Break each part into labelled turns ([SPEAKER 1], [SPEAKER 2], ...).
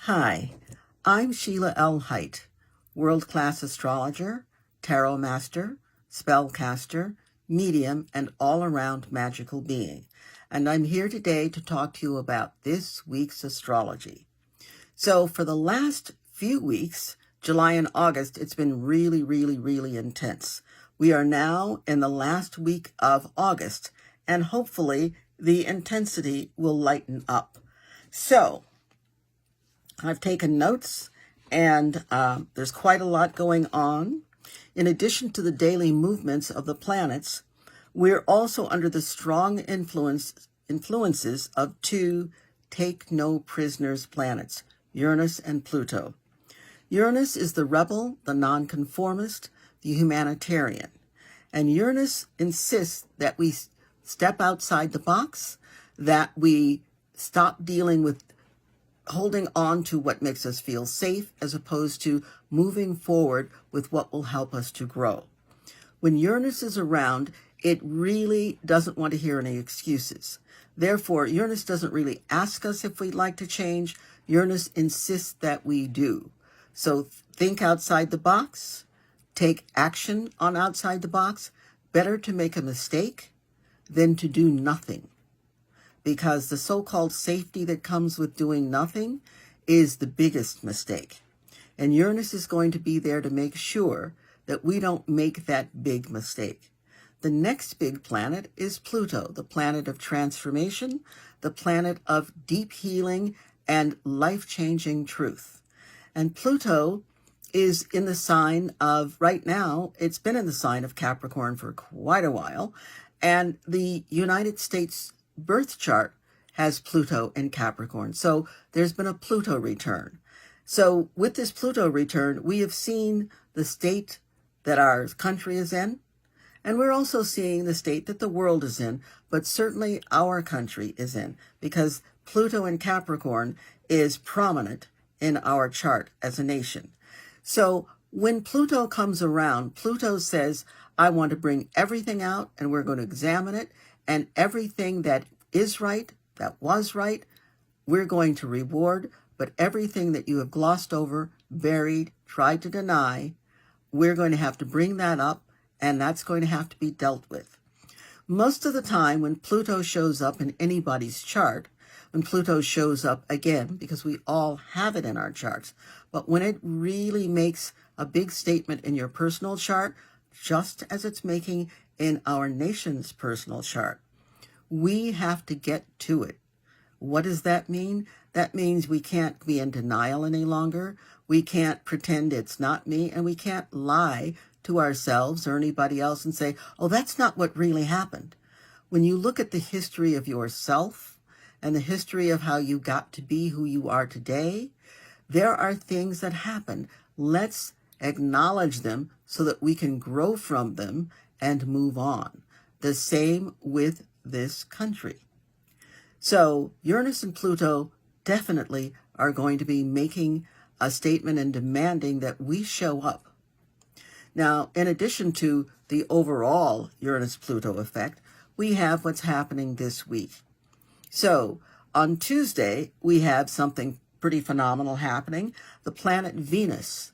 [SPEAKER 1] Hi, I'm Sheilaa Hite, world-class astrologer, tarot master, spellcaster, medium, and all-around magical being. And I'm here today to talk to you about this week's astrology. So for the last few weeks, July and August, it's been really intense. We are now in the last week of August, and hopefully the intensity will lighten up. So I've taken notes, and there's quite a lot going on. In addition to the daily movements of the planets, we're also under the strong influences of two take-no-prisoners planets, Uranus and Pluto. Uranus is the rebel, the nonconformist, the humanitarian. And Uranus insists that we step outside the box, that we stop dealing with holding on to what makes us feel safe as opposed to moving forward with what will help us to grow. When Uranus is around, it really doesn't want to hear any excuses. Therefore, Uranus doesn't really ask us if we'd like to change. Uranus insists that we do. So think outside the box, take action on outside the box. Better to make a mistake than to do nothing, because the so-called safety that comes with doing nothing is the biggest mistake. And Uranus is going to be there to make sure that we don't make that big mistake. The next big planet is Pluto, the planet of transformation, the planet of deep healing and life-changing truth. And Pluto is in the sign of, right now, it's been in the sign of Capricorn for quite a while, and the United States birth chart has Pluto in Capricorn. So there's been a Pluto return. So with this Pluto return, we have seen the state that our country is in, and we're also seeing the state that the world is in, but certainly our country is in, because Pluto in Capricorn is prominent in our chart as a nation. So when Pluto comes around, Pluto says, I want to bring everything out, and we're going to examine it, and everything that is right, that was right, we're going to reward, but everything that you have glossed over, buried, tried to deny, we're going to have to bring that up, and that's going to have to be dealt with. Most of the time when Pluto shows up in anybody's chart, when Pluto shows up again, because we all have it in our charts, but when it really makes a big statement in your personal chart, just as it's making in our nation's personal chart, we have to get to it. What does that mean? That means we can't be in denial any longer. We can't pretend it's not me, and we can't lie to ourselves or anybody else and say, oh, that's not what really happened. When you look at the history of yourself and the history of how you got to be who you are today, there are things that happened. Let's acknowledge them so that we can grow from them and move on. The same with this country. So Uranus and Pluto definitely are going to be making a statement and demanding that we show up. Now, in addition to the overall Uranus-Pluto effect, we have what's happening this week. So on Tuesday, we have something pretty phenomenal happening. The planet Venus.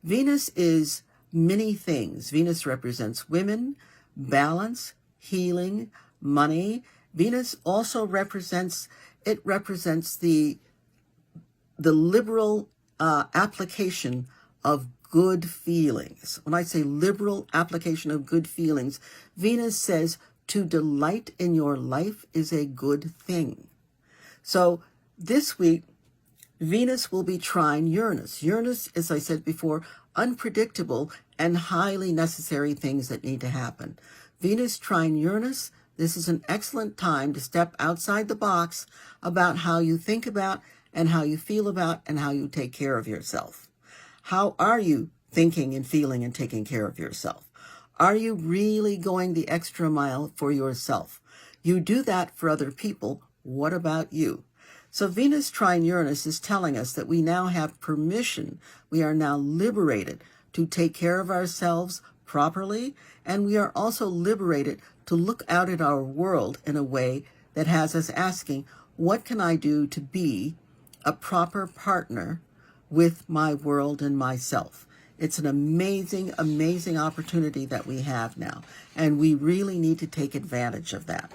[SPEAKER 1] Venus is many things. Venus represents women, balance, healing, money. Venus also represents the liberal application of good feelings. When I say liberal application of good feelings, Venus says to delight in your life is a good thing. So this week, Venus will be trine Uranus. Uranus, as I said before, unpredictable and highly necessary things that need to happen. Venus trine Uranus, this is an excellent time to step outside the box about how you think about and how you feel about and how you take care of yourself. How are you thinking and feeling and taking care of yourself? Are you really going the extra mile for yourself? You do that for other people. What about you? So Venus trine Uranus is telling us that we now have permission. We are now liberated to take care of ourselves properly, and we are also liberated to look out at our world in a way that has us asking, what can I do to be a proper partner with my world and myself. It's an amazing, amazing opportunity that we have now, and we really need to take advantage of that.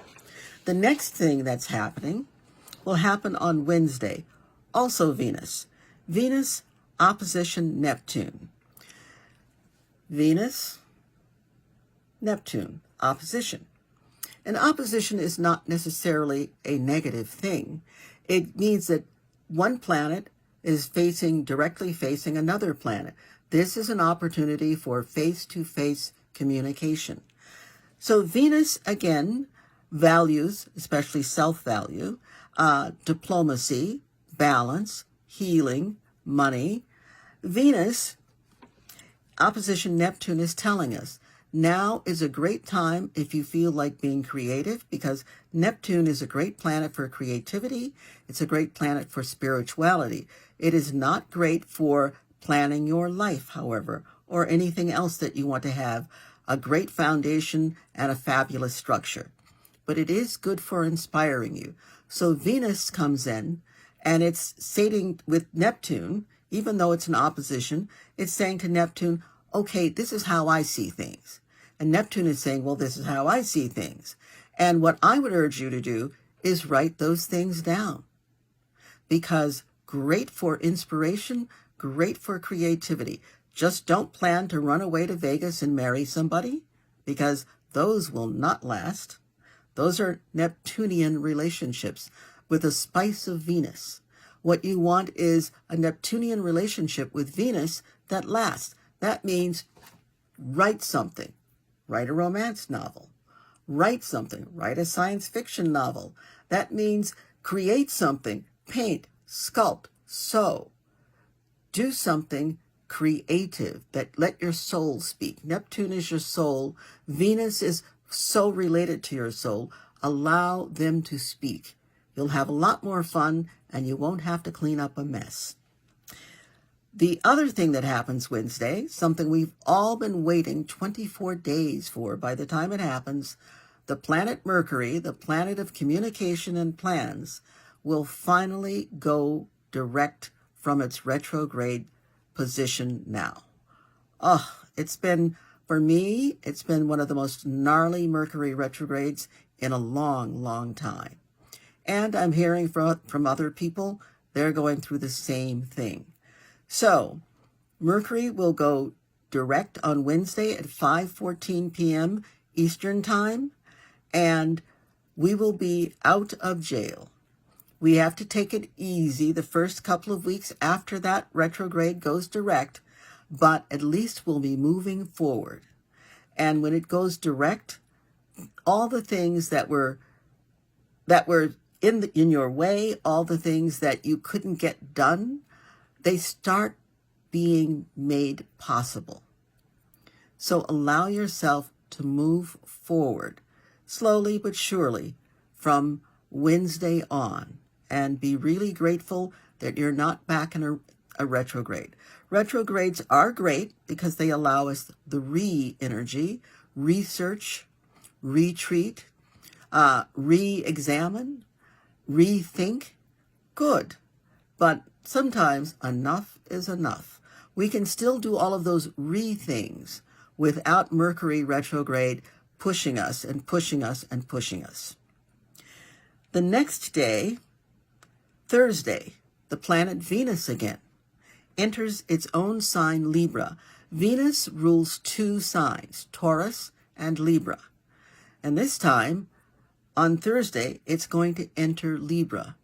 [SPEAKER 1] The next thing that's happening will happen on Wednesday, also Venus. Venus opposition Neptune. Venus, Neptune, opposition. And opposition is not necessarily a negative thing. It means that one planet is directly facing another planet. This is an opportunity for face-to-face communication. So Venus, again, values, especially self-value, diplomacy, balance, healing, money. Venus, opposition Neptune, is telling us now is a great time if you feel like being creative, because Neptune is a great planet for creativity. It's a great planet for spirituality. It is not great for planning your life, however, or anything else that you want to have a great foundation and a fabulous structure. But it is good for inspiring you. So Venus comes in, and it's stating with Neptune, even though it's an opposition, it's saying to Neptune, okay, this is how I see things. And Neptune is saying, well, this is how I see things. And what I would urge you to do is write those things down. Because great for inspiration, great for creativity. Just don't plan to run away to Vegas and marry somebody, because those will not last. Those are Neptunian relationships with a spice of Venus. What you want is a Neptunian relationship with Venus that lasts. That means write something. Write a romance novel. Write something. Write a science fiction novel. That means create something. Paint, sculpt, sew. Do something creative that let your soul speak. Neptune is your soul. Venus is so related to your soul. Allow them to speak. You'll have a lot more fun, and you won't have to clean up a mess. The other thing that happens Wednesday, something we've all been waiting 24 days for, by the time it happens, the planet Mercury, the planet of communication and plans, will finally go direct from its retrograde position now. For me, it's been one of the most gnarly Mercury retrogrades in a long, long time. And I'm hearing from other people, they're going through the same thing. So, Mercury will go direct on Wednesday at 5:14 p.m. Eastern Time, and we will be out of jail. We have to take it easy the first couple of weeks after that retrograde goes direct, but at least we'll be moving forward. And when it goes direct, all the things that were in your way, all the things that you couldn't get done, they start being made possible. So allow yourself to move forward, slowly but surely, from Wednesday on, and be really grateful that you're not back in a retrograde. Retrogrades are great because they allow us the re-energy, research, retreat, re-examine, rethink. Good. But sometimes enough is enough. We can still do all of those re-things without Mercury retrograde pushing us and pushing us and pushing us. The next day, Thursday, the planet Venus again enters its own sign, Libra. Venus rules two signs, Taurus and Libra. And this time, on Thursday, it's going to enter Libra.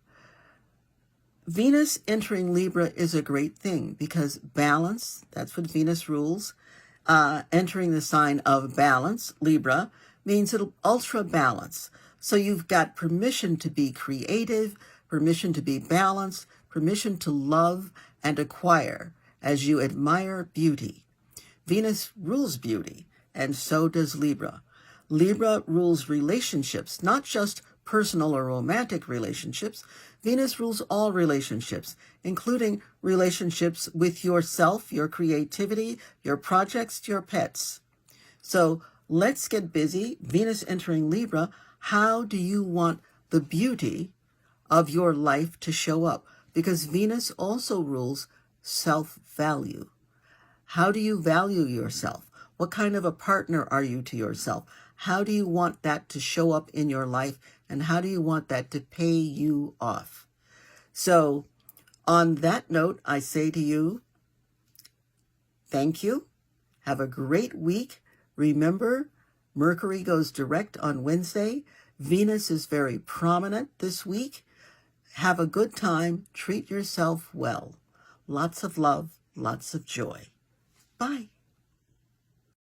[SPEAKER 1] Venus entering Libra is a great thing because balance, that's what Venus rules. Entering the sign of balance, Libra, means it'll ultra balance. So you've got permission to be creative, permission to be balanced, permission to love and acquire as you admire beauty. Venus rules beauty, and so does Libra. Libra rules relationships, not just personal or romantic relationships. Venus rules all relationships, including relationships with yourself, your creativity, your projects, your pets. So let's get busy. Venus entering Libra. How do you want the beauty of your life to show up? because Venus also rules self-value. How do you value yourself? What kind of a partner are you to yourself? How do you want that to show up in your life? And how do you want that to pay you off? So on that note, I say to you, thank you. Have a great week. Remember, Mercury goes direct on Wednesday. Venus is very prominent this week. Have a good time. Treat yourself well. Lots of love, lots of joy. Bye.